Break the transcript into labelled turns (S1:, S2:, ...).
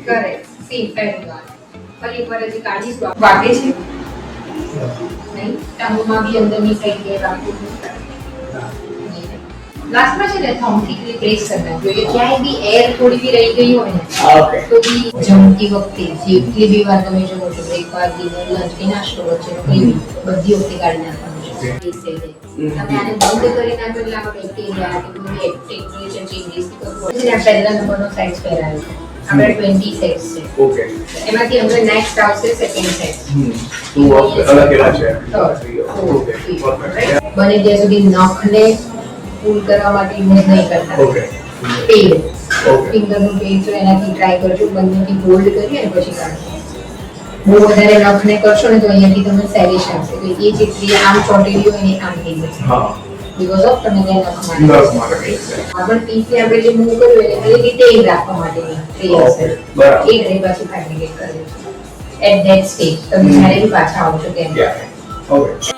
S1: correct same પહેરવા ફરી એક વાર હજી કાઢીશું વાગે છે નહીં ટાંગમાં બી અંદરની સાઈડ કે રાખવું લાસ્ટમાં છે ને થમ્બથી પ્રેસ કરના જોઈએ ક્યાંય બી એર થોડી બી રહી ગઈ હોય ને તો બી જમતી વખતે જેટલી બી વાર તમે જમો છો બ્રેકફાસ્ટ ડિનર લંચ કે નાસ્તો વચ્ચે કોઈ બી બધી વખતે કાઢી નાખવાનું છે તમે આને બંધ કરી નાખો એટલે આમાં બેક્ટેરિયા કે કોઈ ટેમ્પરેચર ચેન્જીસ કરવું હોય આ પહેલા નંબરનો સાઇઝ પહેરાયો છે આપણે 20 સેટ્સ છે
S2: ઓકે
S1: એમાંથી અંદર નેક્સ્ટ આવશે સેકન્ડ સેટ
S2: તો અલગ કેલા છે
S1: ઓકે બને ત્યાં સુધી નખને પુલ કરવા માટે યુઝ નહીં કરતા
S2: ઓકે
S1: પેલ ફિંગરનું પેલ તો એનાથી ટ્રાય કરજો બંનેથી હોલ્ડ કરી અને પછી કાઢો બહુ વધારે નખને કરશો ને તો અહીંયાથી તમને સેલિશ આવશે તો એ જેટલી આમ ચોટેલી હોય ને આમ થઈ જશે
S2: હા
S1: બીકોઝ ઓફ તમે જે નખ
S2: નર્વ માટે
S1: આપણ પીસને આપણે જે મૂવ કર્યું એટલે એ રીતે એ રાખવા માટેની ટ્રે હશે
S2: બરાબર
S1: એ ટ્રે પાછું ફેબ્રિકેટ કરે છે એટ ધેટ સ્ટેજ તમે જ્યારે બી પાછા આવશો તેમ
S2: ઓકે